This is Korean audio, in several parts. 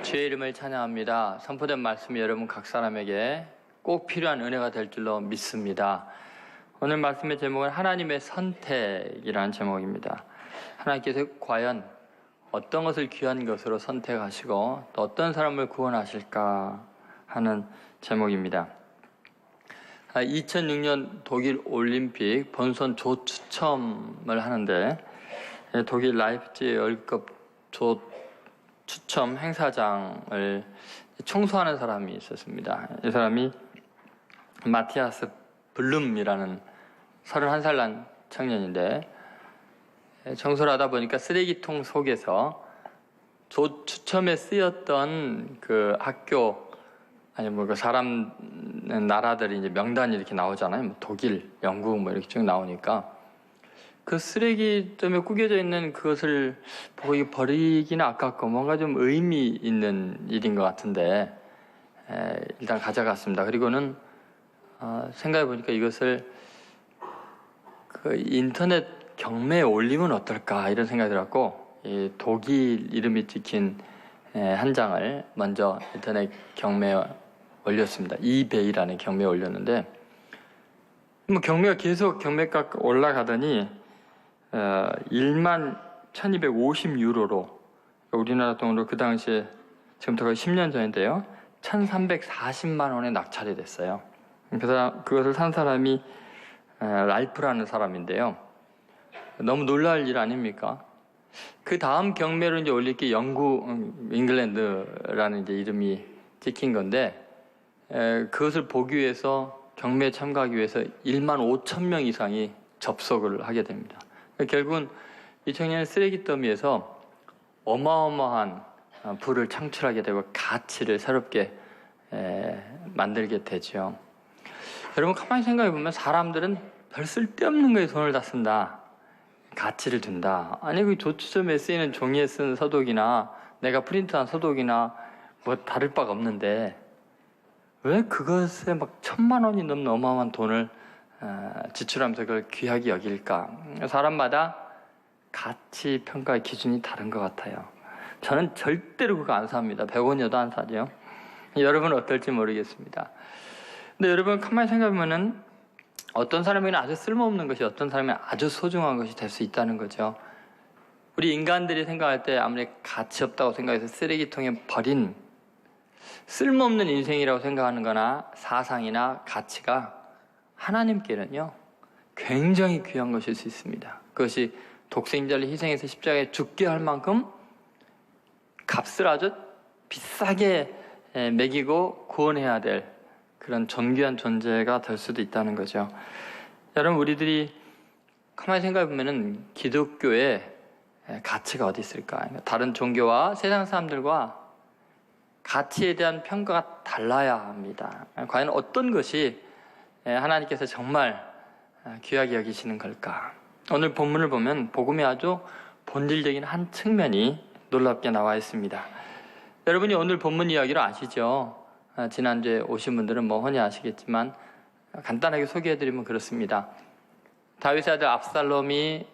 주의 이름을 찬양합니다. 선포된 말씀이 여러분 각 사람에게 꼭 필요한 은혜가 될 줄로 믿습니다. 오늘 말씀의 제목은 하나님의 선택이라는 제목입니다. 하나님께서 과연 어떤 것을 귀한 것으로 선택하시고 또 어떤 사람을 구원하실까 하는 제목입니다. 2006년 독일 올림픽 본선 조 추첨을 하는데 독일 라이프치히 월드컵 조 추첨 행사장을 청소하는 사람이 있었습니다. 이 사람이 마티아스 블룸이라는 31살 난 청년인데, 청소를 하다 보니까 쓰레기통 속에서 조 추첨에 쓰였던 그 학교 아니 뭐 그 사람 나라들이 이제 명단이 이렇게 나오잖아요. 뭐 독일, 영국 뭐 이렇게 쭉 나오니까 그 쓰레기통에 구겨져 있는 그것을 보고 버리기는 아깝고 뭔가 좀 의미 있는 일인 것 같은데 일단 가져갔습니다. 그리고는 생각해 보니까 이것을 그 인터넷 경매에 올리면 어떨까 이런 생각이 들었고, 이 독일 이름이 찍힌 한 장을 먼저 인터넷 경매에 올렸습니다. 이베이라는 경매에 올렸는데, 뭐 경매가 계속 경매가 올라가더니 1만 1250유로로 우리나라 돈으로 그 당시에 지금부터 거의 10년 전인데요 1340만 원에 낙찰이 됐어요. 그래서 그것을 산 사람이 랄프라는 사람인데요. 너무 놀랄 일 아닙니까? 그 다음 경매로 이제 올릴 게 영국, 잉글랜드라는 이제 이름이 찍힌 건데, 그것을 보기 위해서 경매에 참가하기 위해서 1만 5천 명 이상이 접속을 하게 됩니다. 결국은 이 청년은 쓰레기 더미에서 어마어마한 부를 창출하게 되고 가치를 새롭게 만들게 되죠. 여러분 가만히 생각해 보면 사람들은 별 쓸데없는 거에 손을 다 쓴다. 가치를 둔다. 아니 그 조추첨에 쓰이는 종이에 쓴 서독이나 내가 프린트한 서독이나 뭐 다를 바가 없는데 왜 그것에 막 1000만 원이 넘는 어마어마한 돈을 지출하면서 그걸 귀하게 여길까? 사람마다 가치 평가의 기준이 다른 것 같아요. 저는 절대로 그거 안 삽니다. 100원이어도 안 사죠. 여러분은 어떨지 모르겠습니다. 근데 여러분 가만히 생각해보면 어떤 사람에게는 아주 쓸모없는 것이 어떤 사람에게는 아주 소중한 것이 될 수 있다는 거죠. 우리 인간들이 생각할 때 아무리 가치 없다고 생각해서 쓰레기통에 버린 쓸모없는 인생이라고 생각하는 거나 사상이나 가치가 하나님께는요 굉장히 귀한 것일 수 있습니다. 그것이 독생자를 희생해서 십자가에 죽게 할 만큼 값을 아주 비싸게 매기고 구원해야 될 그런 존귀한 존재가 될 수도 있다는 거죠. 여러분 우리들이 가만히 생각해 보면은 기독교의 가치가 어디 있을까? 다른 종교와 세상 사람들과 가치에 대한 평가가 달라야 합니다. 과연 어떤 것이 하나님께서 정말 귀하게 여기시는 걸까? 오늘 본문을 보면 복음의 아주 본질적인 한 측면이 놀랍게 나와 있습니다. 여러분이 오늘 본문 이야기를 아시죠? 지난주에 오신 분들은 뭐 흔히 아시겠지만 간단하게 소개해드리면 그렇습니다. 다윗의 아들 압살롬이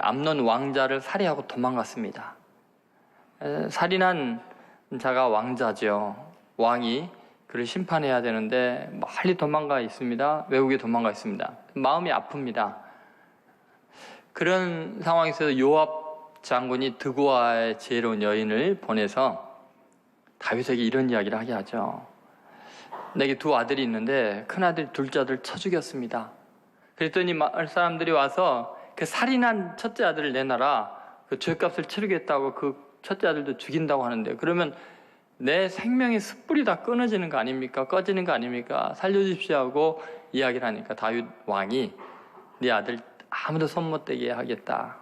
암논 왕자를 살해하고 도망갔습니다. 살인한 자가 왕자죠. 왕이 그를 심판해야 되는데 멀리 도망가 있습니다. 외국에 도망가 있습니다. 마음이 아픕니다. 그런 상황에서 요압 장군이 드고아의 지혜로운 여인을 보내서 다윗에게 이런 이야기를 하게 하죠. 내게 두 아들이 있는데 큰아들 둘째 아들 쳐 죽였습니다. 그랬더니 마을 사람들이 와서 그 살인한 첫째 아들을 내놔라, 그 죄값을 치르겠다고 그 첫째 아들도 죽인다고 하는데, 그러면 내 생명의 숯불이 다 끊어지는 거 아닙니까? 꺼지는 거 아닙니까? 살려주십시오 하고 이야기를 하니까 다윗 왕이 네 아들 아무도 손 못 대게 하겠다,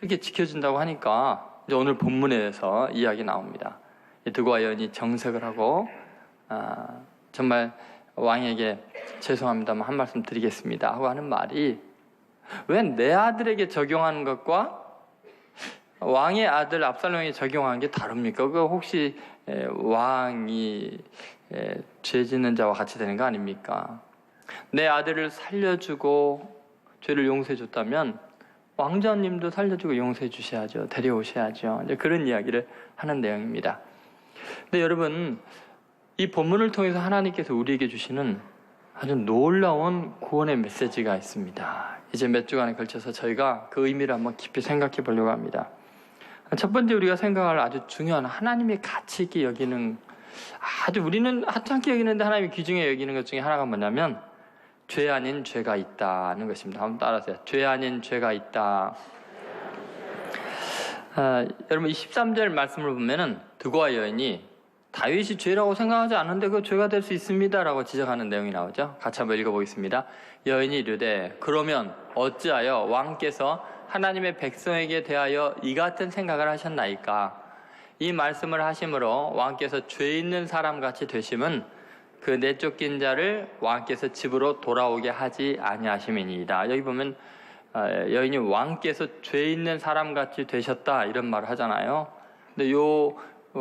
이렇게 지켜준다고 하니까 이제 오늘 본문에서 이야기 나옵니다. 드고아 여인이 정색을 하고 정말 왕에게 죄송합니다만 한 말씀 드리겠습니다 하고 하는 말이, 왜 내 아들에게 적용하는 것과 왕의 아들 압살롬에게 적용하는 게 다릅니까? 그거 혹시 왕이 죄 짓는 자와 같이 되는 거 아닙니까? 내 아들을 살려주고 죄를 용서해 줬다면 왕자님도 살려주고 용서해 주셔야죠. 데려오셔야죠. 이제 그런 이야기를 하는 내용입니다. 근데 여러분, 이 본문을 통해서 하나님께서 우리에게 주시는 아주 놀라운 구원의 메시지가 있습니다. 이제 몇 주간에 걸쳐서 저희가 그 의미를 한번 깊이 생각해 보려고 합니다. 첫 번째 우리가 생각할 아주 중요한 하나님의 가치 있게 여기는, 아주 우리는 하찮게 여기는데 하나님이 귀중히 여기는 것 중에 하나가 뭐냐면 죄 아닌 죄가 있다는 것입니다. 한번 따라하세요. 죄 아닌 죄가 있다. 여러분, 이 13절 말씀을 보면은 드고와 여인이 다윗이 죄라고 생각하지 않는데 그 죄가 될 수 있습니다 라고 지적하는 내용이 나오죠. 같이 한번 읽어보겠습니다. 여인이 이르되 그러면 어찌하여 왕께서 하나님의 백성에게 대하여 이 같은 생각을 하셨나이까? 이 말씀을 하심으로 왕께서 죄 있는 사람같이 되심은 그 내쫓긴 자를 왕께서 집으로 돌아오게 하지 아니하심이니이다. 여기 보면 여인이 왕께서 죄 있는 사람같이 되셨다 이런 말을 하잖아요. 근데 요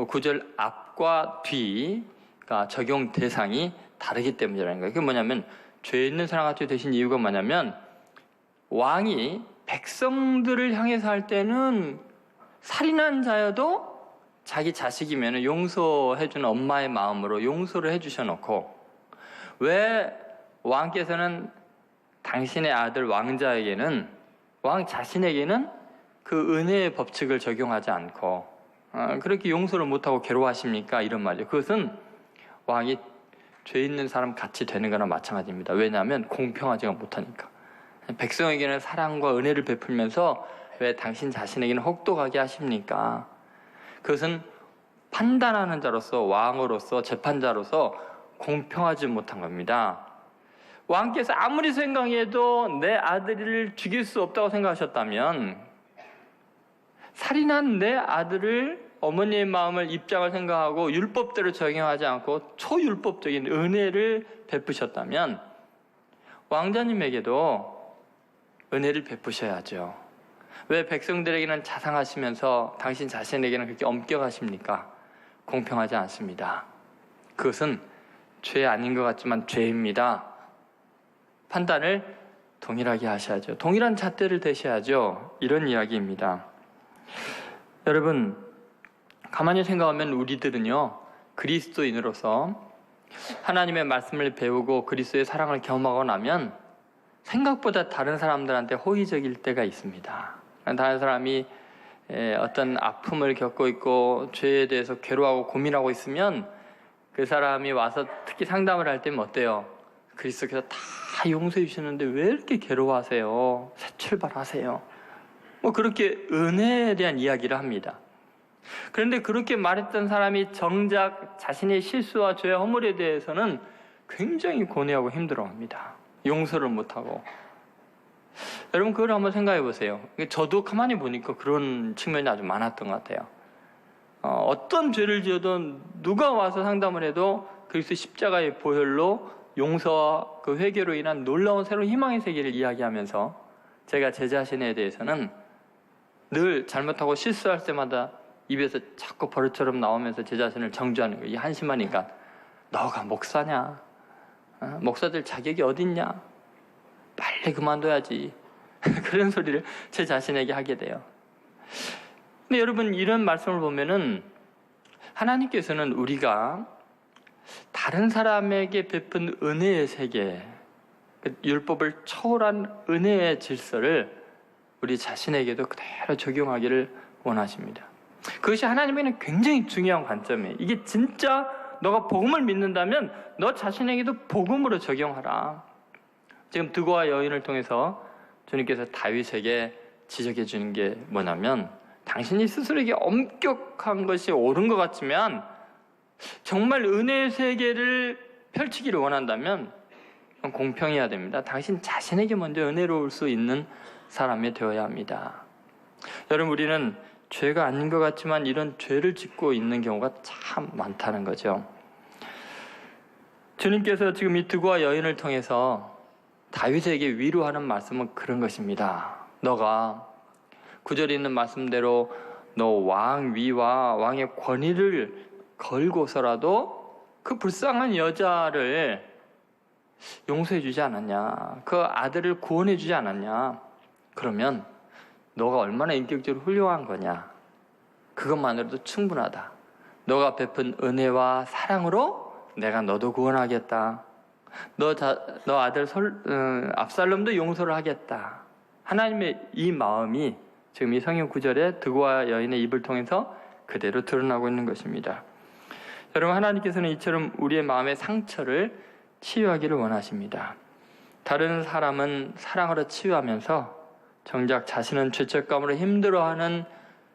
구절 앞과 뒤가 적용 대상이 다르기 때문이라는 거예요. 그게 뭐냐면 죄 있는 사람같이 되신 이유가 뭐냐면 왕이 백성들을 향해서 할 때는 살인한 자여도 자기 자식이면 용서해주는 엄마의 마음으로 용서를 해주셔놓고 왜 왕께서는 당신의 아들 왕자에게는 왕 자신에게는 그 은혜의 법칙을 적용하지 않고 그렇게 용서를 못하고 괴로워하십니까? 이런 말이죠. 그것은 왕이 죄 있는 사람 같이 되는 거나 마찬가지입니다. 왜냐하면 공평하지가 못하니까. 백성에게는 사랑과 은혜를 베풀면서 왜 당신 자신에게는 혹독하게 하십니까? 그것은 판단하는 자로서 왕으로서 재판자로서 공평하지 못한 겁니다. 왕께서 아무리 생각해도 내 아들을 죽일 수 없다고 생각하셨다면 살인한 내 아들을 어머니의 마음을 입장을 생각하고 율법대로 적용하지 않고 초율법적인 은혜를 베푸셨다면 왕자님에게도 은혜를 베푸셔야죠. 왜 백성들에게는 자상하시면서 당신 자신에게는 그렇게 엄격하십니까? 공평하지 않습니다. 그것은 죄 아닌 것 같지만 죄입니다. 판단을 동일하게 하셔야죠. 동일한 잣대를 대셔야죠. 이런 이야기입니다. 여러분, 가만히 생각하면 우리들은요, 그리스도인으로서 하나님의 말씀을 배우고 그리스도의 사랑을 경험하고 나면 생각보다 다른 사람들한테 호의적일 때가 있습니다. 다른 사람이 어떤 아픔을 겪고 있고 죄에 대해서 괴로워하고 고민하고 있으면 그 사람이 와서 특히 상담을 할 때면 어때요? 그리스도께서 다 용서해 주시는데 왜 이렇게 괴로워하세요? 새 출발하세요. 그렇게 은혜에 대한 이야기를 합니다. 그런데 그렇게 말했던 사람이 정작 자신의 실수와 죄의 허물에 대해서는 굉장히 고뇌하고 힘들어합니다. 용서를 못하고. 여러분, 그걸 한번 생각해 보세요. 저도 가만히 보니까 그런 측면이 아주 많았던 것 같아요. 어떤 죄를 지어도 누가 와서 상담을 해도 그리스도 십자가의 보혈로 용서와 그 회개로 인한 놀라운 새로운 희망의 세계를 이야기하면서 제가 제 자신에 대해서는 늘 잘못하고 실수할 때마다 입에서 자꾸 버릇처럼 나오면서 제 자신을 정죄하는 거예요. 이 한심하니까. 너가 목사냐? 목사들 자격이 어딨냐? 빨리 그만둬야지. 그런 소리를 제 자신에게 하게 돼요. 근데 여러분, 이런 말씀을 보면은 하나님께서는 우리가 다른 사람에게 베푼 은혜의 세계, 율법을 초월한 은혜의 질서를 우리 자신에게도 그대로 적용하기를 원하십니다. 그것이 하나님에게는 굉장히 중요한 관점이에요. 이게 진짜 너가 복음을 믿는다면 너 자신에게도 복음으로 적용하라. 지금 드고와 여인을 통해서 주님께서 다윗에게 지적해 주는 게 뭐냐면 당신이 스스로에게 엄격한 것이 옳은 것 같지만 정말 은혜의 세계를 펼치기를 원한다면 공평해야 됩니다. 당신 자신에게 먼저 은혜로울 수 있는 사람이 되어야 합니다. 여러분, 우리는 죄가 아닌 것 같지만 이런 죄를 짓고 있는 경우가 참 많다는 거죠. 주님께서 지금 이 드고와 여인을 통해서 다윗에게 위로하는 말씀은 그런 것입니다. 너가 구절에 있는 말씀대로 너 왕위와 왕의 권위를 걸고서라도 그 불쌍한 여자를 용서해 주지 않았냐? 그 아들을 구원해 주지 않았냐? 그러면 너가 얼마나 인격적으로 훌륭한 거냐? 그것만으로도 충분하다. 너가 베푼 은혜와 사랑으로 내가 너도 구원하겠다. 너 아들 압살롬도 용서를 하겠다. 하나님의 이 마음이 지금 이 성경 9절에 드고와 여인의 입을 통해서 그대로 드러나고 있는 것입니다. 여러분, 하나님께서는 이처럼 우리의 마음의 상처를 치유하기를 원하십니다. 다른 사람은 사랑으로 치유하면서 정작 자신은 죄책감으로 힘들어하는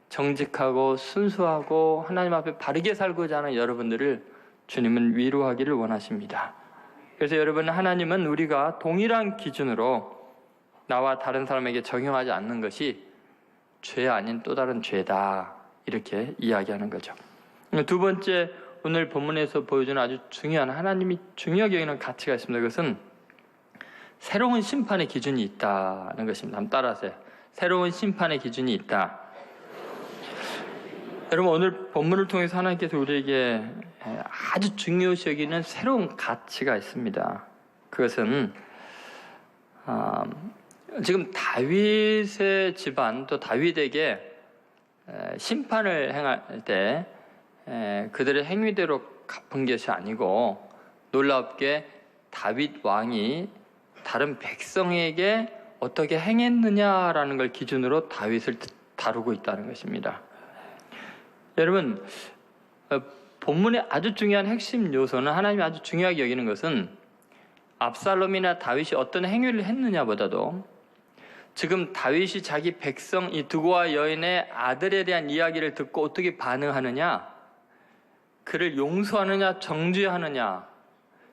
정직하고 순수하고 하나님 앞에 바르게 살고자 하는 여러분들을 주님은 위로하기를 원하십니다. 그래서 여러분, 하나님은 우리가 동일한 기준으로 나와 다른 사람에게 적용하지 않는 것이 죄 아닌 또 다른 죄다, 이렇게 이야기하는 거죠. 두 번째, 오늘 본문에서 보여주는 아주 중요한, 하나님이 중요하게 여기는 가치가 있습니다. 그것은 새로운 심판의 기준이 있다는 것입니다. 한번 따라하세요. 새로운 심판의 기준이 있다. 여러분, 오늘 본문을 통해서 하나님께서 우리에게 아주 중요시 여기는 새로운 가치가 있습니다. 그것은 지금 다윗의 집안, 또 다윗에게 심판을 행할 때 그들의 행위대로 갚은 것이 아니고, 놀랍게 다윗 왕이 다른 백성에게 어떻게 행했느냐라는 걸 기준으로 다윗을 다루고 있다는 것입니다. 여러분, 본문의 아주 중요한 핵심 요소는, 하나님이 아주 중요하게 여기는 것은 압살롬이나 다윗이 어떤 행위를 했느냐보다도 지금 다윗이 자기 백성 이 드고와 여인의 아들에 대한 이야기를 듣고 어떻게 반응하느냐, 그를 용서하느냐 정죄하느냐,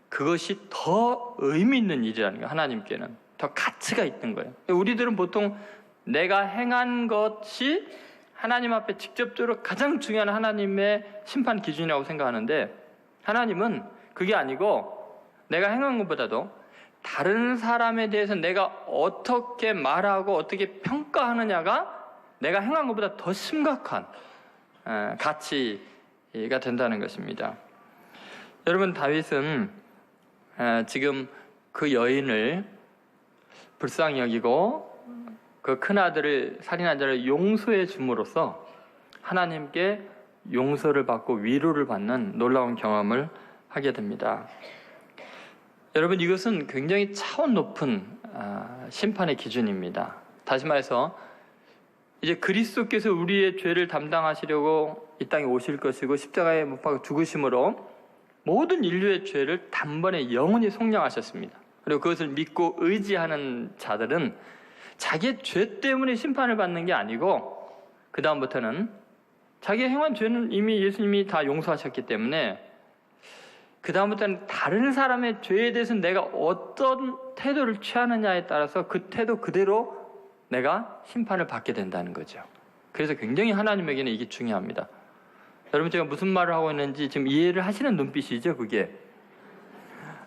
그것이 더 의미 있는 일이라는 거예요. 하나님께는 더 가치가 있는 거예요. 우리들은 보통 내가 행한 것이 하나님 앞에 직접적으로 가장 중요한 하나님의 심판 기준이라고 생각하는데, 하나님은 그게 아니고 내가 행한 것보다도 다른 사람에 대해서 내가 어떻게 말하고 어떻게 평가하느냐가 내가 행한 것보다 더 심각한 가치가 된다는 것입니다. 여러분, 다윗은 지금 그 여인을 불쌍히 여기고 그 큰아들을 살인한 자를 용서해 줌으로써 하나님께 용서를 받고 위로를 받는 놀라운 경험을 하게 됩니다. 여러분, 이것은 굉장히 차원 높은 심판의 기준입니다. 다시 말해서 이제 그리스도께서 우리의 죄를 담당하시려고 이 땅에 오실 것이고, 십자가에 못 박아 죽으심으로 모든 인류의 죄를 단번에 영원히 속량하셨습니다. 그리고 그것을 믿고 의지하는 자들은 자기의 죄 때문에 심판을 받는 게 아니고, 그 다음부터는 자기의 행한 죄는 이미 예수님이 다 용서하셨기 때문에 그 다음부터는 다른 사람의 죄에 대해서 내가 어떤 태도를 취하느냐에 따라서 그 태도 그대로 내가 심판을 받게 된다는 거죠. 그래서 굉장히 하나님에게는 이게 중요합니다. 여러분, 제가 무슨 말을 하고 있는지 지금 이해를 하시는 눈빛이죠, 그게?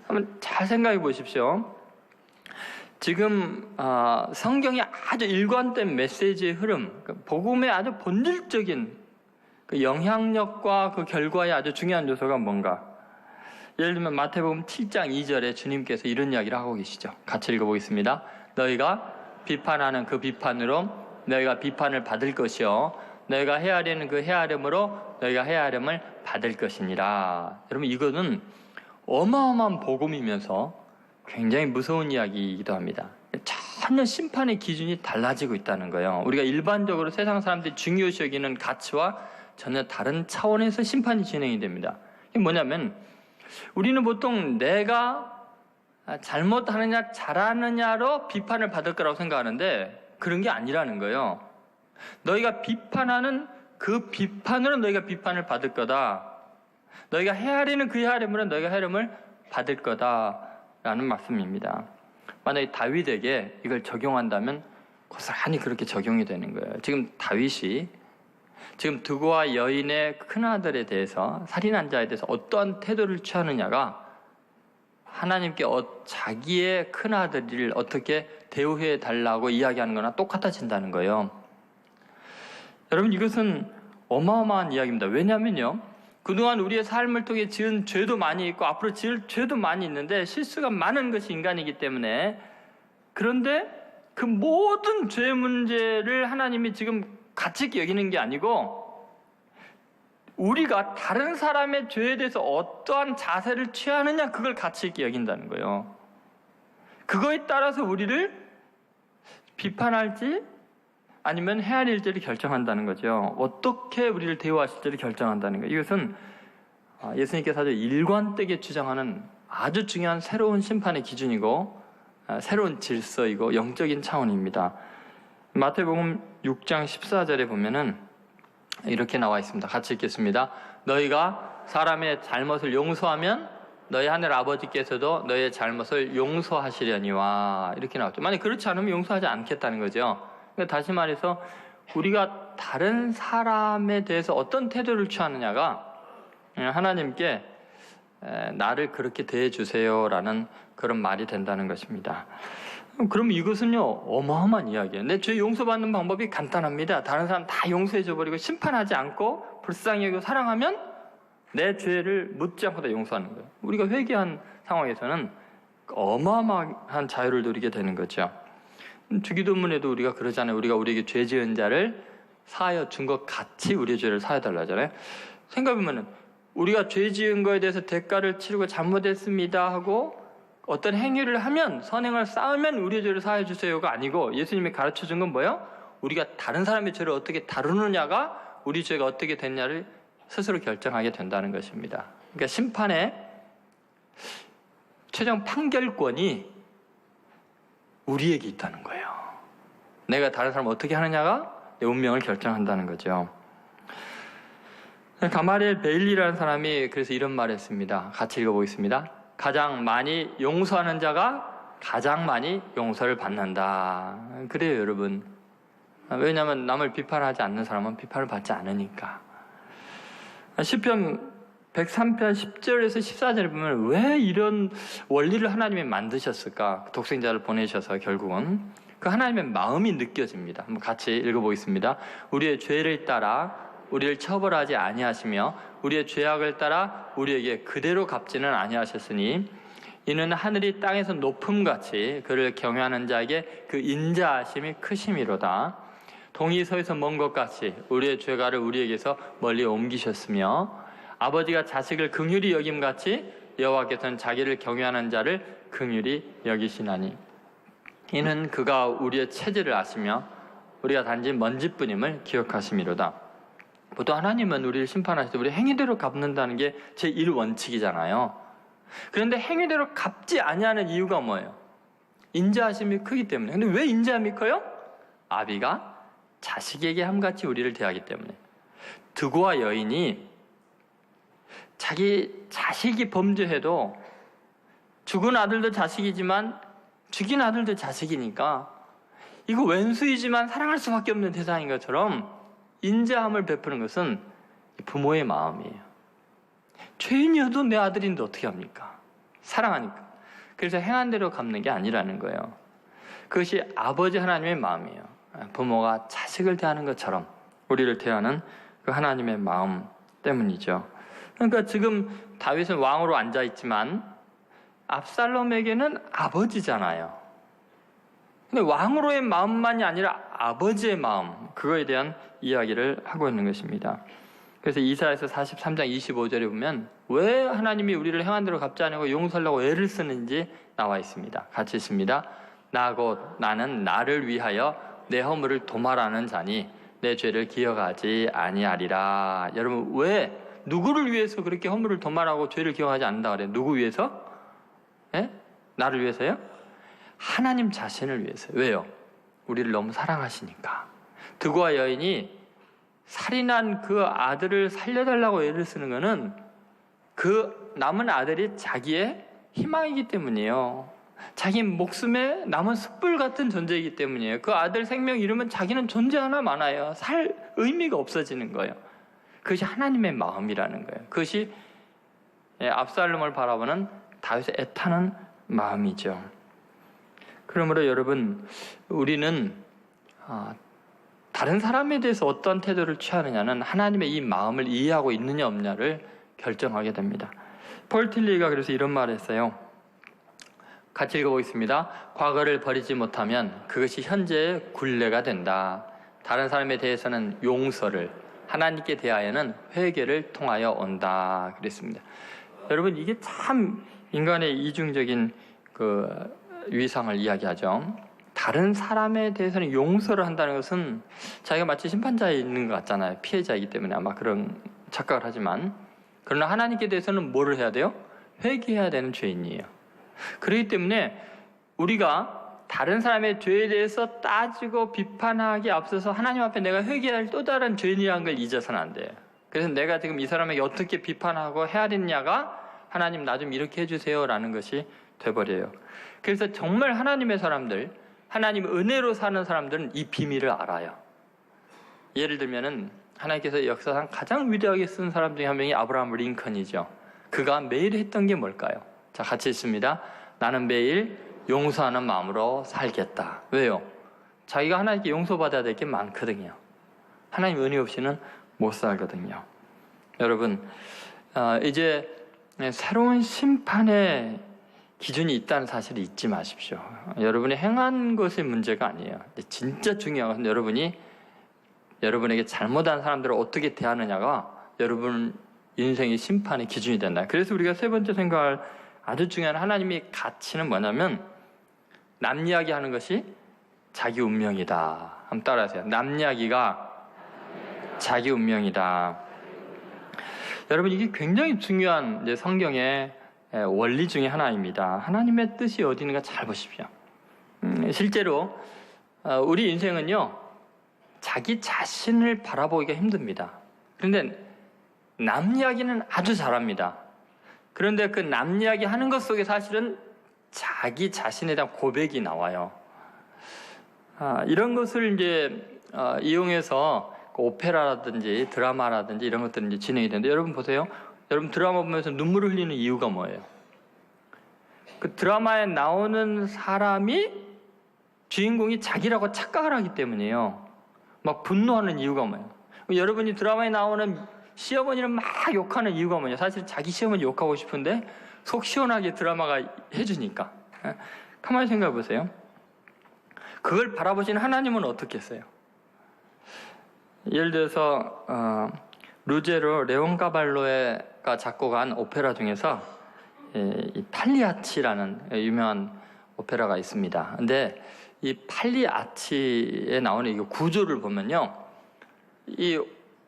한번 잘 생각해 보십시오. 지금 성경이 아주 일관된 메시지의 흐름, 복음의 아주 본질적인 그 영향력과 그 결과의 아주 중요한 요소가 뭔가? 예를 들면 마태복음 7장 2절에 주님께서 이런 이야기를 하고 계시죠. 같이 읽어보겠습니다. 너희가 비판하는 그 비판으로 너희가 비판을 받을 것이요, 너희가 헤아리는 그 헤아림으로 너희가 헤아림을 받을 것이니라. 여러분, 이거는 어마어마한 복음이면서 굉장히 무서운 이야기이기도 합니다. 전혀 심판의 기준이 달라지고 있다는 거예요. 우리가 일반적으로 세상 사람들이 중요시 여기는 가치와 전혀 다른 차원에서 심판이 진행이 됩니다. 이게 뭐냐면, 우리는 보통 내가 잘못하느냐 잘하느냐로 비판을 받을 거라고 생각하는데 그런 게 아니라는 거예요. 너희가 비판하는 그 비판으로 너희가 비판을 받을 거다. 너희가 헤아리는 그 헤아림으로 너희가 헤아림을 받을 거다라는 말씀입니다. 만약에 다윗에게 이걸 적용한다면 고스란히 그렇게 적용이 되는 거예요. 지금 다윗이 지금 드고와 여인의 큰아들에 대해서, 살인한 자에 대해서 어떠한 태도를 취하느냐가 하나님께 자기의 큰아들을 어떻게 대우해 달라고 이야기하는 거나 똑같아진다는 거예요. 여러분, 이것은 어마어마한 이야기입니다. 왜냐면요, 그동안 우리의 삶을 통해 지은 죄도 많이 있고 앞으로 지을 죄도 많이 있는데 실수가 많은 것이 인간이기 때문에, 그런데 그 모든 죄 문제를 하나님이 지금 가치 있게 여기는 게 아니고 우리가 다른 사람의 죄에 대해서 어떠한 자세를 취하느냐, 그걸 가치 있게 여긴다는 거예요. 그거에 따라서 우리를 비판할지 아니면 헤아릴지를 결정한다는 거죠. 어떻게 우리를 대우하실지를 결정한다는 거예요. 이것은 예수님께서 아주 일관되게 주장하는 아주 중요한 새로운 심판의 기준이고 새로운 질서이고 영적인 차원입니다. 마태복음 6장 14절에 보면은 이렇게 나와 있습니다. 같이 읽겠습니다. 너희가 사람의 잘못을 용서하면 너희 하늘 아버지께서도 너희의 잘못을 용서하시려니와, 이렇게 나왔죠. 만약 그렇지 않으면 용서하지 않겠다는 거죠. 그러니까 다시 말해서 우리가 다른 사람에 대해서 어떤 태도를 취하느냐가 하나님께 나를 그렇게 대해주세요라는 그런 말이 된다는 것입니다. 그럼 이것은요, 어마어마한 이야기예요. 내 죄 용서받는 방법이 간단합니다. 다른 사람 다 용서해줘버리고 심판하지 않고 불쌍히 여기고 사랑하면 내 죄를 묻지 않고 다 용서하는 거예요. 우리가 회개한 상황에서는 어마어마한 자유를 누리게 되는 거죠. 주기도문에도 우리가 그러잖아요. 우리가 우리에게 죄 지은 자를 사하여 준 것 같이 우리의 죄를 사해달라 하잖아요. 생각해보면 우리가 죄 지은 거에 대해서 대가를 치르고 잘못했습니다 하고 어떤 행위를 하면, 선행을 쌓으면 우리의 죄를 사해 주세요가 아니고, 예수님이 가르쳐 준 건 뭐예요? 우리가 다른 사람의 죄를 어떻게 다루느냐가 우리 죄가 어떻게 됐냐를 스스로 결정하게 된다는 것입니다. 그러니까 심판의 최종 판결권이 우리에게 있다는 거예요. 내가 다른 사람을 어떻게 하느냐가 내 운명을 결정한다는 거죠. 가마리엘 베일리라는 사람이 그래서 이런 말을 했습니다. 같이 읽어보겠습니다. 가장 많이 용서하는 자가 가장 많이 용서를 받는다. 그래요, 여러분. 왜냐하면 남을 비판하지 않는 사람은 비판을 받지 않으니까. 시편 103편 10절에서 14절에 보면 왜 이런 원리를 하나님이 만드셨을까? 독생자를 보내셔서 결국은 그 하나님의 마음이 느껴집니다. 한번 같이 읽어보겠습니다. 우리의 죄를 따라 우리를 처벌하지 아니하시며 우리의 죄악을 따라 우리에게 그대로 갚지는 아니하셨으니 이는 하늘이 땅에서 높음같이 그를 경외하는 자에게 그 인자하심이 크심이로다. 동이 서에서 먼 것 같이 우리의 죄가를 우리에게서 멀리 옮기셨으며 아버지가 자식을 긍휼히 여김같이 여호와께서는 자기를 경외하는 자를 긍휼히 여기시나니 이는 그가 우리의 체질을 아시며 우리가 단지 먼지뿐임을 기억하심이로다. 보통 하나님은 우리를 심판하실 때 우리 행위대로 갚는다는 게 제1원칙이잖아요. 그런데 행위대로 갚지 아니하는 이유가 뭐예요? 인자하심이 크기 때문에. 근데 왜 인자함이 커요? 아비가 자식에게 함같이 우리를 대하기 때문에. 드고와 여인이 자기 자식이 범죄해도 죽은 아들도 자식이지만 죽인 아들도 자식이니까 이거 왼수이지만 사랑할 수밖에 없는 대상인 것처럼 인자함을 베푸는 것은 부모의 마음이에요. 죄인이어도 내 아들인데 어떻게 합니까? 사랑하니까. 그래서 행한 대로 갚는 게 아니라는 거예요. 그것이 아버지 하나님의 마음이에요. 부모가 자식을 대하는 것처럼 우리를 대하는 그 하나님의 마음 때문이죠. 그러니까 지금 다윗은 왕으로 앉아있지만 압살롬에게는 아버지잖아요. 근데 왕으로의 마음만이 아니라 아버지의 마음, 그거에 대한 이야기를 하고 있는 것입니다. 그래서 이사야서 43장 25절에 보면 왜 하나님이 우리를 행한 대로 갚지 않고 용서하려고 애를 쓰는지 나와 있습니다. 같이 있습니다. 나 곧 나는 나를 위하여 내 허물을 도말하는 자니 내 죄를 기억하지 아니하리라. 여러분, 왜 누구를 위해서 그렇게 허물을 도말하고 죄를 기억하지 않는다 그래요? 누구 위해서? 예? 나를 위해서요? 하나님 자신을 위해서. 왜요? 우리를 너무 사랑하시니까. 드고와 여인이 살인한 그 아들을 살려달라고 애를 쓰는 것은 그 남은 아들이 자기의 희망이기 때문이에요. 자기 목숨에 남은 숯불 같은 존재이기 때문이에요. 그 아들 생명 잃으면 자기는 존재 하나 많아요. 살 의미가 없어지는 거예요. 그것이 하나님의 마음이라는 거예요. 그것이 압살롬을 바라보는 다윗의 애타는 마음이죠. 그러므로 여러분, 우리는 다른 사람에 대해서 어떤 태도를 취하느냐는 하나님의 이 마음을 이해하고 있느냐 없느냐를 결정하게 됩니다. 폴 틸리가 그래서 이런 말을 했어요. 같이 읽어보겠습니다. 과거를 버리지 못하면 그것이 현재의 굴레가 된다. 다른 사람에 대해서는 용서를, 하나님께 대하여는 회개를 통하여 온다 그랬습니다. 여러분, 이게 참 인간의 이중적인 그 위상을 이야기하죠. 다른 사람에 대해서는 용서를 한다는 것은 자기가 마치 심판자에 있는 것 같잖아요. 피해자이기 때문에 아마 그런 착각을 하지만, 그러나 하나님께 대해서는 뭐를 해야 돼요? 회개해야 되는 죄인이에요. 그렇기 때문에 우리가 다른 사람의 죄에 대해서 따지고 비판하기 앞서서 하나님 앞에 내가 회개할 또 다른 죄인이라는 걸 잊어서는 안 돼요. 그래서 내가 지금 이 사람에게 어떻게 비판하고 헤아리냐가 하나님 나 좀 이렇게 해주세요 라는 것이 돼버려요. 그래서 정말 하나님의 사람들, 하나님 은혜로 사는 사람들은 이 비밀을 알아요. 예를 들면은 하나님께서 역사상 가장 위대하게 쓴 사람 중에 한 명이 아브라함 링컨이죠. 그가 매일 했던 게 뭘까요? 자, 같이 읽습니다. 나는 매일 용서하는 마음으로 살겠다. 왜요? 자기가 하나님께 용서받아야 될 게 많거든요. 하나님 은혜 없이는 못 살거든요. 여러분, 이제 새로운 심판의 기준이 있다는 사실을 잊지 마십시오. 여러분이 행한 것이 문제가 아니에요. 진짜 중요한 것은 여러분에게 잘못한 사람들을 어떻게 대하느냐가 여러분 인생의 심판의 기준이 된다. 그래서 우리가 세 번째 생각할 아주 중요한 하나님의 가치는 뭐냐면, 남 이야기하는 것이 자기 운명이다. 한번 따라하세요. 남 이야기가 자기 운명이다. 여러분, 이게 굉장히 중요한 이제 성경의 원리 중에 하나입니다. 하나님의 뜻이 어디 있는가 잘 보십시오. 실제로 우리 인생은요, 자기 자신을 바라보기가 힘듭니다. 그런데 남 이야기는 아주 잘합니다. 그런데 그 남 이야기 하는 것 속에 사실은 자기 자신에 대한 고백이 나와요. 이런 것을 이제 이용해서 오페라라든지 드라마라든지 이런 것들은 이제 진행이 되는데, 여러분 보세요. 여러분 드라마 보면서 눈물을 흘리는 이유가 뭐예요? 그 드라마에 나오는 사람이 주인공이 자기라고 착각을 하기 때문이에요. 막 분노하는 이유가 뭐예요? 여러분이 드라마에 나오는 시어머니를 막 욕하는 이유가 뭐냐? 사실 자기 시어머니 욕하고 싶은데 속 시원하게 드라마가 해주니까. 가만히 생각해 보세요. 그걸 바라보신 하나님은 어떻게 했어요? 예를 들어서 루제로 레온가발로가 작곡한 오페라 중에서 이 팔리아치라는 유명한 오페라가 있습니다. 근데 이 팔리아치에 나오는 이 구조를 보면요, 이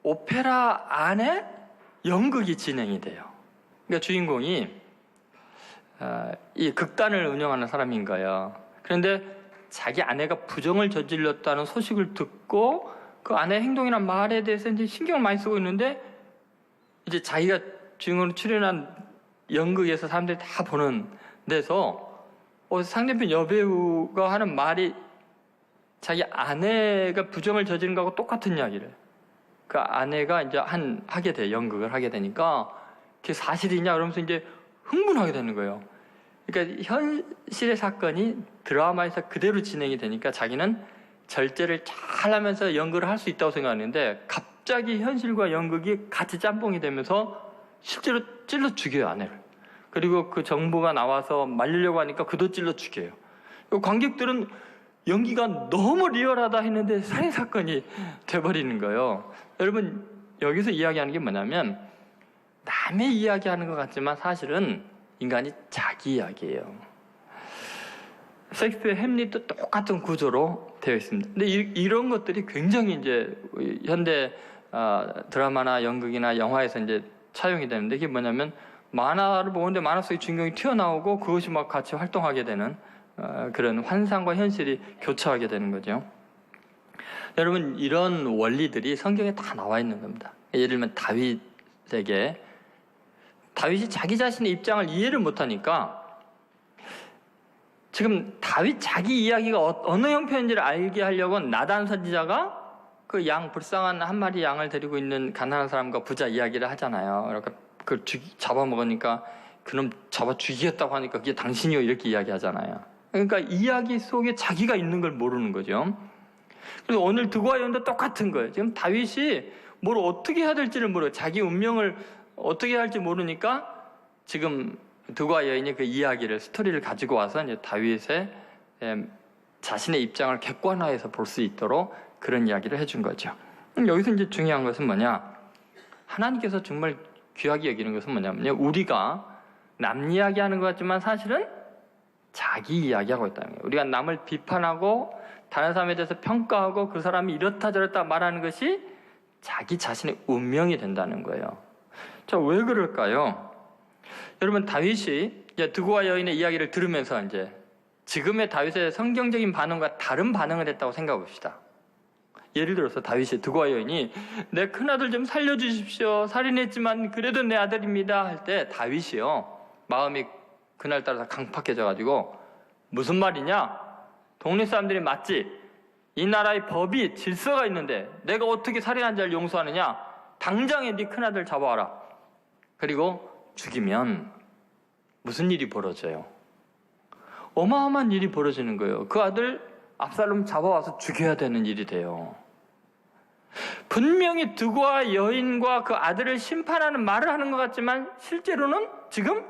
오페라 안에 연극이 진행이 돼요. 그러니까 주인공이 이 극단을 운영하는 사람인 거예요. 그런데 자기 아내가 부정을 저질렀다는 소식을 듣고 그 아내의 행동이나 말에 대해서 이제 신경을 많이 쓰고 있는데, 이제 자기가 주인공으로 출연한 연극에서 사람들이 다 보는 데서 상대편 여배우가 하는 말이 자기 아내가 부정을 저지른 거하고 똑같은 이야기를, 그 아내가 이제 하게 돼, 연극을 하게 되니까 그게 사실이냐 그러면서 이제 흥분하게 되는 거예요. 그러니까 현실의 사건이 드라마에서 그대로 진행이 되니까 자기는 절제를 잘 하면서 연극을 할 수 있다고 생각하는데, 갑자기 현실과 연극이 같이 짬뽕이 되면서 실제로 찔러 죽여요, 아내를. 그리고 그 정부가 나와서 말리려고 하니까 그도 찔러 죽여요. 관객들은 연기가 너무 리얼하다 했는데 살인사건이 돼버리는 거예요. 여러분, 여기서 이야기하는 게 뭐냐면, 남의 이야기하는 것 같지만 사실은 인간이 자기 이야기예요. 셰익스피어의 햄릿도 똑같은 구조로 되어 있습니다. 근데 이런 것들이 굉장히 이제 현대 드라마나 연극이나 영화에서 이제 차용이 되는데, 이게 뭐냐면 만화를 보는데 만화 속에 주인공이 튀어나오고 그것이 막 같이 활동하게 되는 그런 환상과 현실이 교차하게 되는 거죠. 여러분, 이런 원리들이 성경에 다 나와 있는 겁니다. 예를 들면 다윗이 자기 자신의 입장을 이해를 못하니까, 지금 다윗 자기 이야기가 어느 형편인지를 알게 하려고 나단 선지자가 그 불쌍한 한 마리 양을 데리고 있는 가난한 사람과 부자 이야기를 하잖아요. 그러니까 그걸 잡아먹으니까 그놈 잡아 죽이겠다고 하니까 그게 당신이요 이렇게 이야기하잖아요. 그러니까 이야기 속에 자기가 있는 걸 모르는 거죠. 그래서 오늘 드고와 여인도 똑같은 거예요. 지금 다윗이 뭘 어떻게 해야 될지를 모르고 자기 운명을 어떻게 해야 할지 모르니까 지금 드고와 여인이 그 이야기를, 스토리를 가지고 와서 이제 다윗의 자신의 입장을 객관화해서 볼 수 있도록 그런 이야기를 해준 거죠. 여기서 이제 중요한 것은 뭐냐? 하나님께서 정말 귀하게 여기는 것은 뭐냐면요, 우리가 남 이야기하는 것 같지만 사실은 자기 이야기하고 있다는 거예요. 우리가 남을 비판하고 다른 사람에 대해서 평가하고 그 사람이 이렇다 저렇다 말하는 것이 자기 자신의 운명이 된다는 거예요. 자, 왜 그럴까요? 여러분, 다윗이 이제 드고와 여인의 이야기를 들으면서 이제 지금의 다윗의 성경적인 반응과 다른 반응을 했다고 생각해 봅시다. 예를 들어서 다윗이 드고와 여인이 내 큰아들 좀 살려주십시오, 살인했지만 그래도 내 아들입니다 할 때 다윗이요, 마음이 그날따라 다 강팍해져가지고 무슨 말이냐? 동네 사람들이 맞지? 이 나라의 법이 질서가 있는데 내가 어떻게 살인한 자를 용서하느냐? 당장에 네 큰아들 잡아와라. 그리고 죽이면 무슨 일이 벌어져요? 어마어마한 일이 벌어지는 거예요. 그 아들 압살롬 잡아와서 죽여야 되는 일이 돼요. 분명히 드고와 여인과 그 아들을 심판하는 말을 하는 것 같지만 실제로는 지금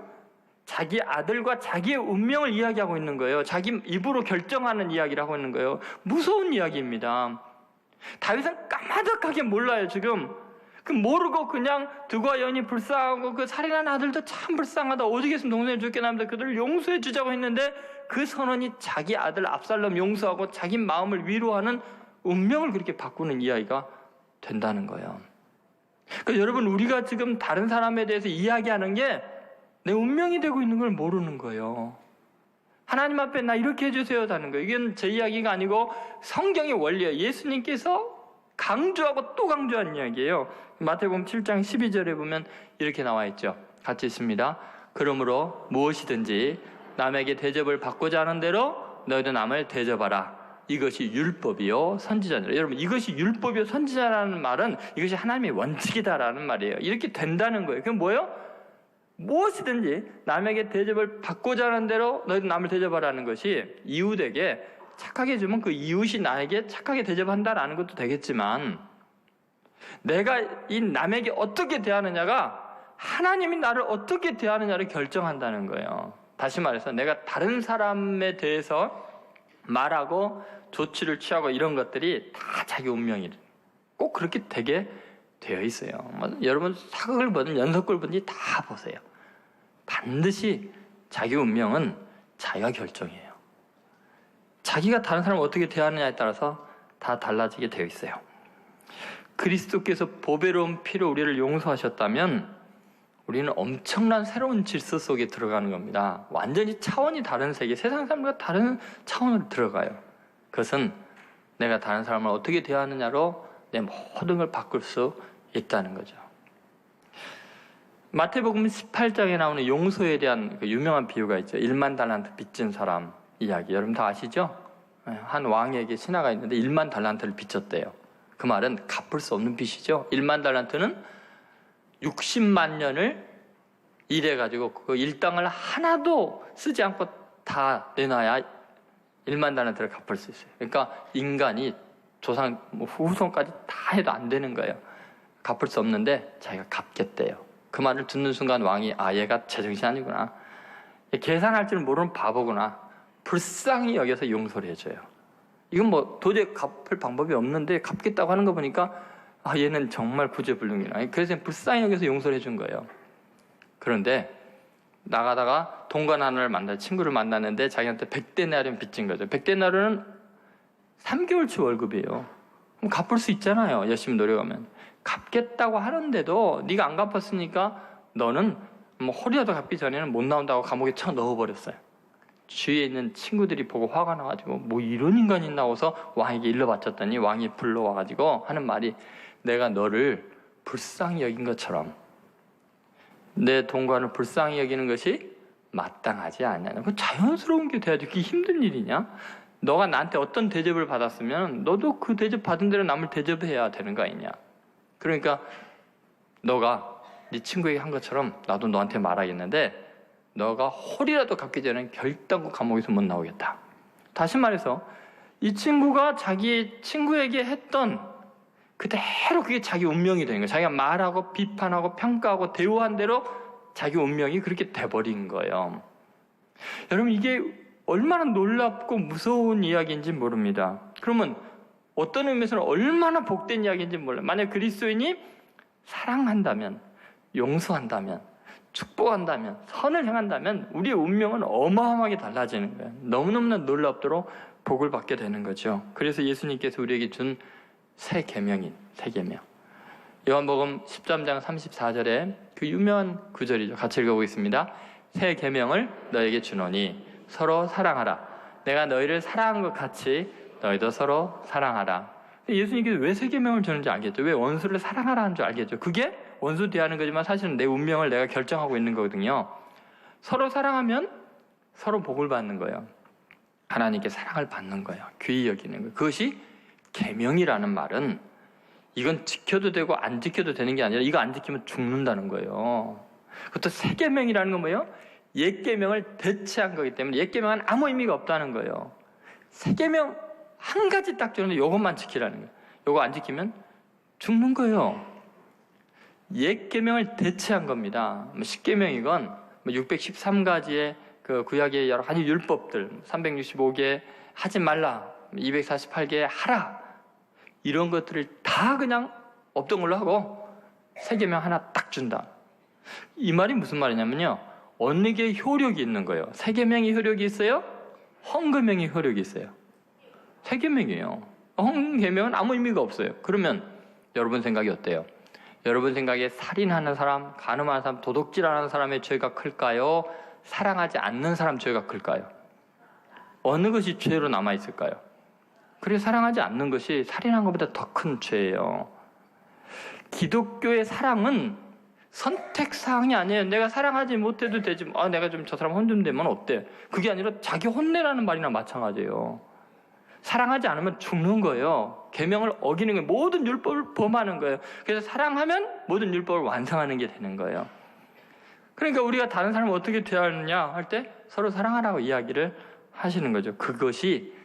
자기 아들과 자기의 운명을 이야기하고 있는 거예요. 자기 입으로 결정하는 이야기를 하고 있는 거예요. 무서운 이야기입니다. 다윗은 까마득하게 몰라요. 지금 그 모르고 그냥 드고와 여인이 불쌍하고 그 살인한 아들도 참 불쌍하다, 오직 있으면 동생이 죽게 남는데 그들을 용서해 주자고 했는데 그 선언이 자기 아들 압살롬 용서하고 자기 마음을 위로하는 운명을 그렇게 바꾸는 이야기가 된다는 거예요. 그러니까 여러분, 우리가 지금 다른 사람에 대해서 이야기하는 게 내 운명이 되고 있는 걸 모르는 거예요. 하나님 앞에 나 이렇게 해주세요 하는 거예요. 이건 제 이야기가 아니고 성경의 원리예요. 예수님께서 강조하고 또 강조한 이야기예요. 마태복음 7장 12절에 보면 이렇게 나와 있죠. 같이 있습니다. 그러므로 무엇이든지 남에게 대접을 받고자 하는 대로 너희도 남을 대접하라. 이것이 율법이요 선지자니라. 여러분, 이것이 율법이요 선지자라는 말은 이것이 하나님의 원칙이다라는 말이에요. 이렇게 된다는 거예요. 그게 뭐예요? 무엇이든지 남에게 대접을 받고자 하는 대로 너희도 남을 대접하라는 것이 이웃에게 착하게 해주면 그 이웃이 나에게 착하게 대접한다라는 것도 되겠지만, 내가 이 남에게 어떻게 대하느냐가 하나님이 나를 어떻게 대하느냐를 결정한다는 거예요. 다시 말해서 내가 다른 사람에 대해서 말하고 조치를 취하고 이런 것들이 다 자기 운명이 꼭 그렇게 되게 되어 있어요. 여러분, 사극을 보든 연속극을 보든지 다 보세요. 반드시 자기 운명은 자기가 결정해요. 자기가 다른 사람을 어떻게 대하느냐에 따라서 다 달라지게 되어 있어요. 그리스도께서 보배로운 피로 우리를 용서하셨다면 우리는 엄청난 새로운 질서 속에 들어가는 겁니다. 완전히 차원이 다른 세계, 세상 사람과 다른 차원으로 들어가요. 그것은 내가 다른 사람을 어떻게 대하느냐로 내 모든 걸 바꿀 수 있다는 거죠. 마태복음 18장에 나오는 용서에 대한 그 유명한 비유가 있죠. 1만 달란트 빚진 사람 이야기. 여러분 다 아시죠? 한 왕에게 신하가 있는데 1만 달란트를 빚졌대요. 그 말은 갚을 수 없는 빚이죠. 1만 달란트는 60만 년을 일해가지고 그 일당을 하나도 쓰지 않고 다 내놔야 1만 달란트를 갚을 수 있어요. 그러니까 인간이 조상 후손까지 다 해도 안 되는 거예요. 갚을 수 없는데 자기가 갚겠대요. 그 말을 듣는 순간 왕이 얘가 제정신 아니구나, 계산할 줄 모르는 바보구나, 불쌍히 여겨서 용서를 해줘요. 이건 뭐 도저히 갚을 방법이 없는데 갚겠다고 하는 거 보니까 얘는 정말 구제불능이라, 그래서 불쌍히 여겨서 용서를 해준 거예요. 그런데 나가다가 동관 하나를 만나, 친구를 만났는데 자기한테 100데나리온 빚진 거죠. 100데나리온은 3개월치 월급이에요. 그럼 갚을 수 있잖아요, 열심히 노력하면. 갚겠다고 하는데도 네가 안 갚았으니까 너는 뭐 허리라도 갚기 전에는 못 나온다고 감옥에 쳐 넣어버렸어요. 주위에 있는 친구들이 보고 화가 나가지고 뭐 이런 인간이 있나 해서 왕에게 일러 바쳤더니 왕이 불러와가지고 하는 말이, 내가 너를 불쌍히 여긴 것처럼 내 동관을 불쌍히 여기는 것이 마땅하지 않냐. 그 자연스러운 게 돼야지. 그게 힘든 일이냐? 너가 나한테 어떤 대접을 받았으면 너도 그 대접 받은 대로 남을 대접해야 되는 거 아니냐. 그러니까 너가 네 친구에게 한 것처럼 나도 너한테 말하겠는데, 너가 홀이라도 갚기 전엔 결단코 감옥에서 못 나오겠다. 다시 말해서 이 친구가 자기 친구에게 했던 그대로 그게 자기 운명이 되는 거예요. 자기가 말하고 비판하고 평가하고 대우한 대로 자기 운명이 그렇게 돼버린 거예요. 여러분, 이게 얼마나 놀랍고 무서운 이야기인지 모릅니다. 그러면 어떤 의미에서는 얼마나 복된 이야기인지 몰라요. 만약 그리스도인이 사랑한다면, 용서한다면, 축복한다면, 선을 행한다면 우리의 운명은 어마어마하게 달라지는 거예요. 너무너무나 놀랍도록 복을 받게 되는 거죠. 그래서 예수님께서 우리에게 준 새 계명인 새 계명. 요한복음 13장 34절에 그 유명한 구절이죠. 같이 읽어보겠습니다. 새 계명을 너에게 주노니 서로 사랑하라. 내가 너희를 사랑한 것 같이 너희도 서로 사랑하라. 예수님께서 왜 새 계명을 주는지 알겠죠. 왜 원수를 사랑하라 하는 줄 알겠죠. 그게 원수 대하는 거지만 사실은 내 운명을 내가 결정하고 있는 거거든요. 서로 사랑하면 서로 복을 받는 거예요. 하나님께 사랑을 받는 거예요. 귀히 여기는 거예요. 그것이 계명이라는 말은 이건 지켜도 되고 안 지켜도 되는 게 아니라 이거 안 지키면 죽는다는 거예요. 그것도 새 계명이라는 건 뭐예요? 옛 계명을 대체한 거기 때문에 옛 계명은 아무 의미가 없다는 거예요. 새 계명 한 가지 딱 주는데 이것만 지키라는 거예요. 이거 안 지키면 죽는 거예요. 옛 계명을 대체한 겁니다. 10계명이건 613가지의 그 구약의 여러 가지 율법들, 365개 하지 말라, 248개 하라, 이런 것들을 다 그냥 없던 걸로 하고 새 계명 하나 딱 준다. 이 말이 무슨 말이냐면요, 어느 게 효력이 있는 거예요. 새 계명이 효력이 있어요? 헌계명이 효력이 있어요. 새 계명이에요. 헌계명은 아무 의미가 없어요. 그러면 여러분 생각이 어때요? 여러분 생각에 살인하는 사람, 간음하는 사람, 도둑질하는 사람의 죄가 클까요? 사랑하지 않는 사람 죄가 클까요? 어느 것이 죄로 남아있을까요? 그래서 사랑하지 않는 것이 살인한 것보다 더 큰 죄예요. 기독교의 사랑은 선택사항이 아니에요. 내가 사랑하지 못해도 되지, 내가 좀 저 사람 혼 좀 내면 어때? 그게 아니라 자기 혼내라는 말이나 마찬가지예요. 사랑하지 않으면 죽는 거예요. 계명을 어기는 거예요. 모든 율법을 범하는 거예요. 그래서 사랑하면 모든 율법을 완성하는 게 되는 거예요. 그러니까 우리가 다른 사람을 어떻게 대하느냐 할 때 서로 사랑하라고 이야기를 하시는 거죠. 그것이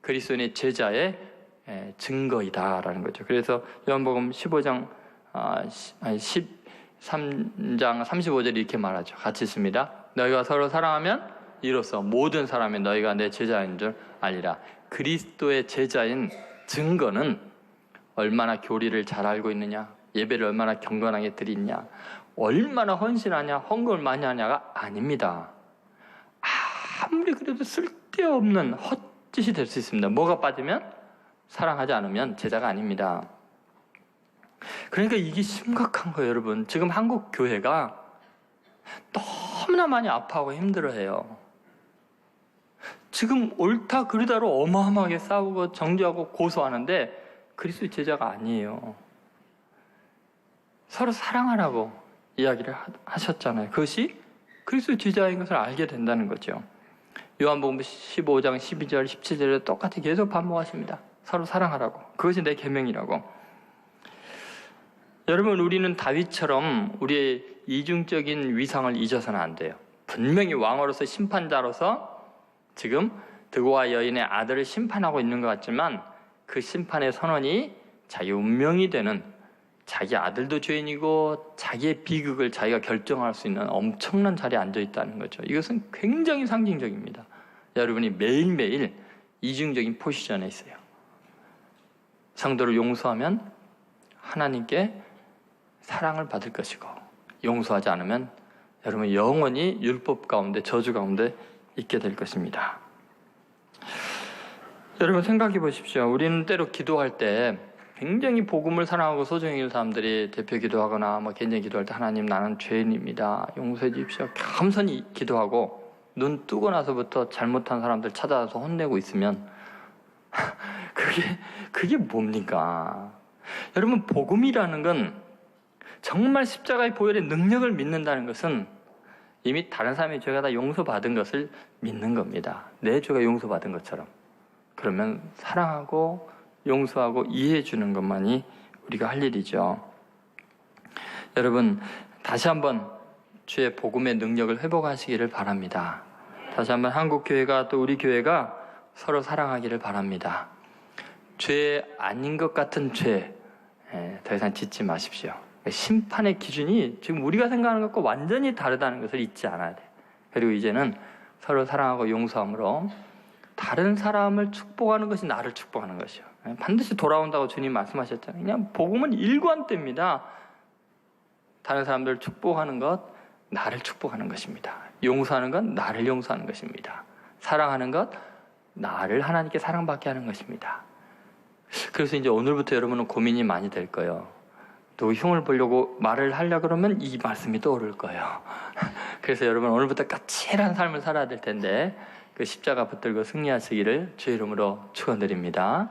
그리스도인의 제자의 증거이다라는 거죠. 그래서 요한복음 13장 35절에 이렇게 말하죠. 같이 있습니다. 너희가 서로 사랑하면 이로써 모든 사람이 너희가 내 제자인 줄 알리라. 그리스도의 제자인 증거는 얼마나 교리를 잘 알고 있느냐, 예배를 얼마나 경건하게 드리냐, 얼마나 헌신하냐, 헌금을 많이 하냐가 아닙니다. 아무리 그래도 쓸데없는 헛짓이 될 수 있습니다. 뭐가 빠지면? 사랑하지 않으면 제자가 아닙니다. 그러니까 이게 심각한 거예요, 여러분. 지금 한국 교회가 너무나 많이 아파하고 힘들어해요. 지금 옳다 그르다로 어마어마하게 싸우고 정죄하고 고소하는데 그리스도의 제자가 아니에요. 서로 사랑하라고 이야기를 하셨잖아요. 그것이 그리스도의 제자인 것을 알게 된다는 거죠. 요한복음 15장 12절 17절에 똑같이 계속 반복하십니다. 서로 사랑하라고. 그것이 내 계명이라고. 여러분, 우리는 다윗처럼 우리의 이중적인 위상을 잊어서는 안 돼요. 분명히 왕으로서 심판자로서 지금 드고와 여인의 아들을 심판하고 있는 것 같지만 그 심판의 선언이 자기 운명이 되는, 자기 아들도 죄인이고 자기의 비극을 자기가 결정할 수 있는 엄청난 자리에 앉아 있다는 거죠. 이것은 굉장히 상징적입니다. 여러분이 매일매일 이중적인 포지션에 있어요. 상도를 용서하면 하나님께 사랑을 받을 것이고, 용서하지 않으면 여러분 영원히 율법 가운데, 저주 가운데 있게 될 것입니다. 여러분 생각해 보십시오. 우리는 때로 기도할 때 굉장히 복음을 사랑하고 소중히 여기는 사람들이 대표 기도하거나 개인적인 기도할 때 하나님 나는 죄인입니다, 용서해 주십시오, 겸손히 기도하고 눈 뜨고 나서부터 잘못한 사람들 찾아와서 혼내고 있으면 그게 뭡니까? 여러분, 복음이라는 건 정말 십자가의 보혈의 능력을 믿는다는 것은 이미 다른 사람의 죄가 다 용서받은 것을 믿는 겁니다. 내 죄가 용서받은 것처럼. 그러면 사랑하고 용서하고 이해해 주는 것만이 우리가 할 일이죠. 여러분, 다시 한번 주의 복음의 능력을 회복하시기를 바랍니다. 다시 한번 한국교회가 또 우리 교회가 서로 사랑하기를 바랍니다. 죄 아닌 것 같은 죄 더 이상 짓지 마십시오. 심판의 기준이 지금 우리가 생각하는 것과 완전히 다르다는 것을 잊지 않아야 돼요. 그리고 이제는 서로 사랑하고 용서함으로 다른 사람을 축복하는 것이 나를 축복하는 것이요. 반드시 돌아온다고 주님 말씀하셨잖아요. 그냥 복음은 일관됩니다. 다른 사람들을 축복하는 것, 나를 축복하는 것입니다. 용서하는 것, 나를 용서하는 것입니다. 사랑하는 것, 나를 하나님께 사랑받게 하는 것입니다. 그래서 이제 오늘부터 여러분은 고민이 많이 될 거예요. 또 흉을 보려고 말을 하려고 그러면 이 말씀이 떠오를 거예요. 그래서 여러분 오늘부터 까칠한 삶을 살아야 될 텐데 그 십자가 붙들고 승리하시기를 주의 이름으로 축원드립니다.